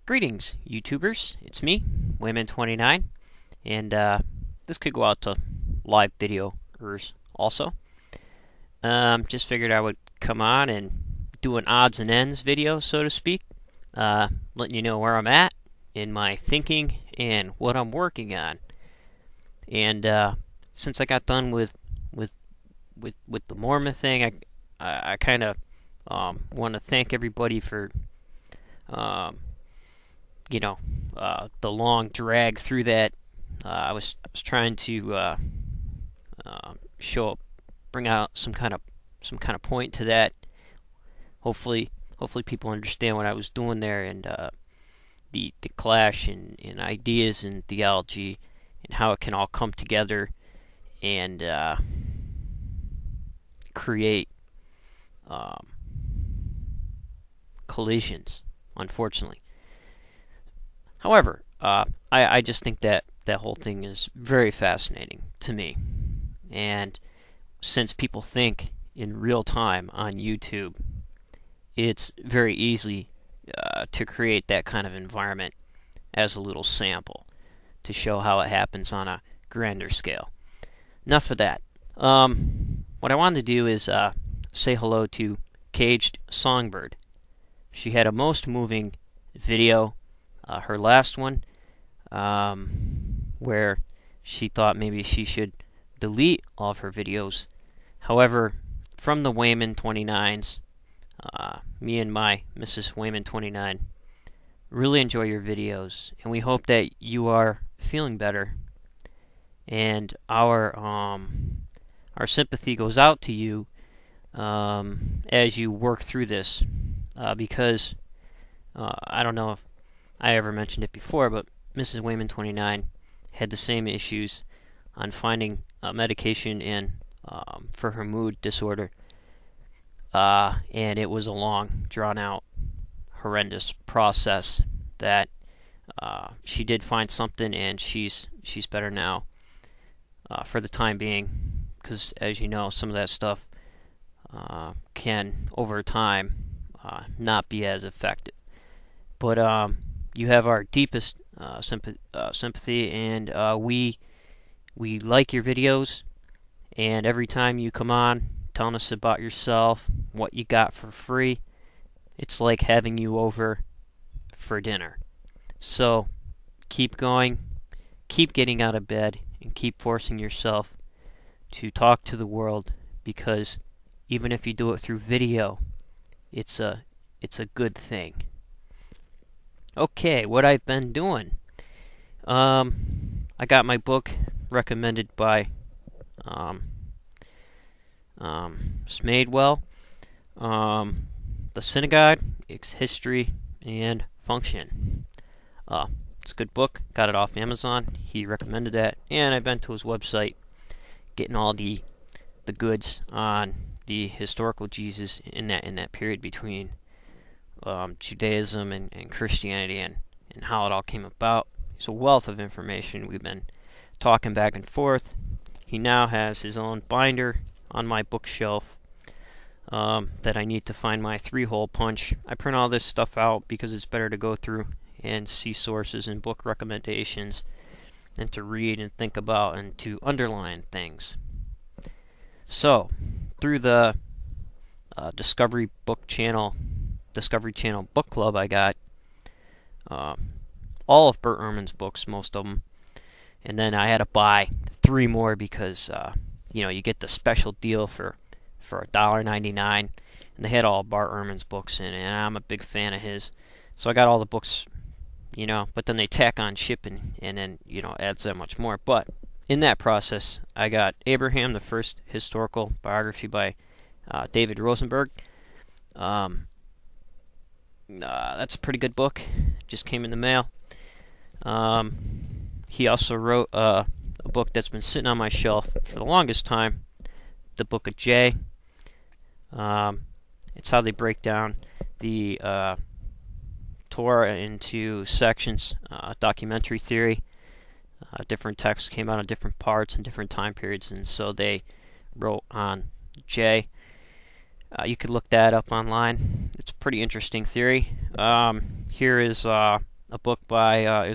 Greetings, YouTubers. It's me, Wayman29, and this could go out to live videoers also. Just figured I would come on and do an odds and ends video, so to speak, letting you know where I'm at in my thinking and what I'm working on. And since I got done with the Mormon thing, I kind of want to thank everybody for the long drag through that. I was trying to bring out some kind of point to that. Hopefully people understand what I was doing there, and the clash in ideas and theology, and how it can all come together and create collisions, unfortunately. However, I just think that whole thing is very fascinating to me. And since people think in real time on YouTube, it's very easy to create that kind of environment as a little sample to show how it happens on a grander scale. Enough of that. What I wanted to do is say hello to Caged Songbird. She had a most moving video, her last one, where she thought maybe she should delete all of her videos. However, from the Wayman29s, me and my Mrs. Wayman29 really enjoy your videos, and we hope that you are feeling better. And our sympathy goes out to you as you work through this, because I don't know if I ever mentioned it before, but Mrs. Wayman29 had the same issues on finding medication for her mood disorder, and it was a long, drawn-out, horrendous process that she did find something, and she's better now for the time being, because as you know, some of that stuff can, over time, not be as effective. But you have our deepest sympathy, and we like your videos, and every time you come on telling us about yourself, what you got for free, it's like having you over for dinner. So keep going, keep getting out of bed, and keep forcing yourself to talk to the world, because even if you do it through video, it's a good thing. Okay, what I've been doing. I got my book recommended by Smadewell, The Synagogue, Its History and Function. It's a good book. Got it off Amazon. He recommended that, and I've been to his website, getting all the goods on the historical Jesus in that period between Judaism and Christianity, and how it all came about. It's a wealth of information. We've been talking back and forth. He now has his own binder on my bookshelf that I need to find my 3-hole punch. I print all this stuff out because it's better to go through and see sources and book recommendations, and to read and think about and to underline things. So, through the Discovery Channel Book Club, I got all of Bert Ehrman's books, most of them, and then I had to buy 3 more because you get the special deal for $1.99, and they had all Bart Ehrman's books in it, and I'm a big fan of his, so I got all the books, but then they tack on shipping, and then adds that much more. But in that process, I got Abraham, the First Historical Biography by David Rosenberg. That's a pretty good book. Just came in the mail. He also wrote a book that's been sitting on my shelf for the longest time, the Book of J. It's how they break down the Torah into sections, documentary theory. Different texts came out of different parts and different time periods, and so they wrote on J. You could look that up online. It's a pretty interesting theory. here is a book by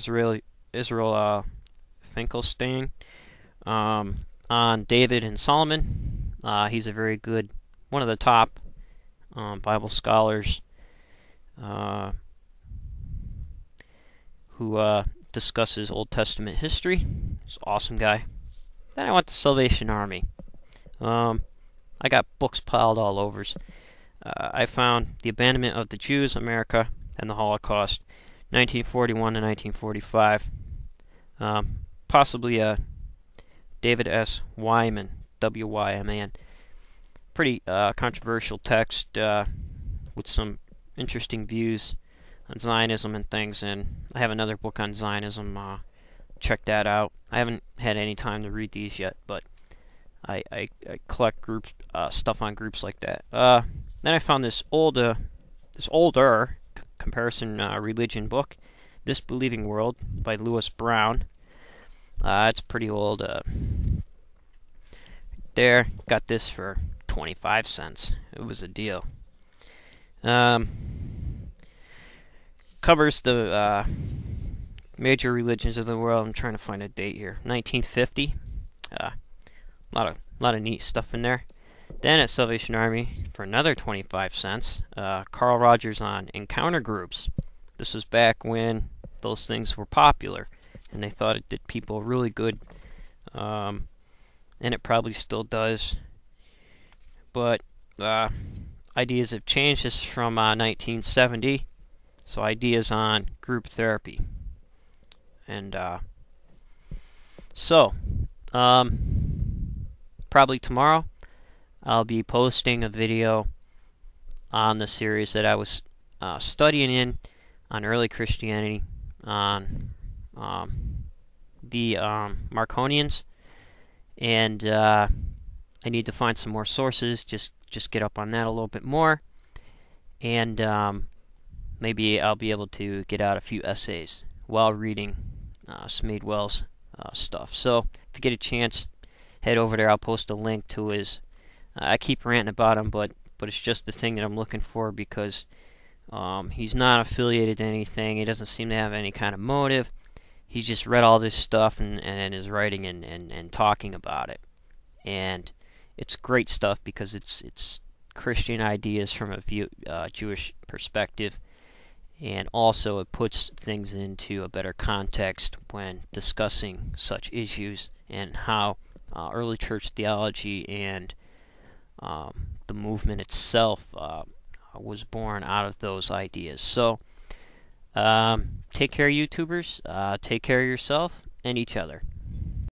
Israel Finkelstein on David and Solomon. He's a very good, one of the top Bible scholars who discusses Old Testament history. He's an awesome guy. Then I went to Salvation Army. I got books piled all over. I found The Abandonment of the Jews, America, and the Holocaust, 1941 to 1945. Possibly David S. Wyman, W-Y-M-A-N. Pretty controversial text with some interesting views on Zionism and things, and I have another book on Zionism. Check that out. I haven't had any time to read these yet, but I collect groups stuff on groups like that. Then I found this older comparison religion book, This Believing World by Lewis Brown. It's pretty old. There, got this for 25 cents. It was a deal. Covers the major religions of the world. I'm trying to find a date here. 1950. A lot of neat stuff in there. Then at Salvation Army for another 25 cents, Carl Rogers on encounter groups. This was back when those things were popular, and they thought it did people really good, and it probably still does. But ideas have changed. This is from 1970, so ideas on group therapy. And probably tomorrow I'll be posting a video on the series that I was studying in on early Christianity, on the Marconians, and I need to find some more sources, just get up on that a little bit more, and maybe I'll be able to get out a few essays while reading Smadewell's stuff. So if you get a chance, head over there. I'll post a link to his. I keep ranting about him, but it's just the thing that I'm looking for, because he's not affiliated to anything. He doesn't seem to have any kind of motive. He's just read all this stuff and is writing and talking about it. And it's great stuff because it's Christian ideas from a Jewish perspective. And also it puts things into a better context when discussing such issues, and how early church theology and the movement itself was born out of those ideas. So take care, YouTubers. Take care of yourself and each other.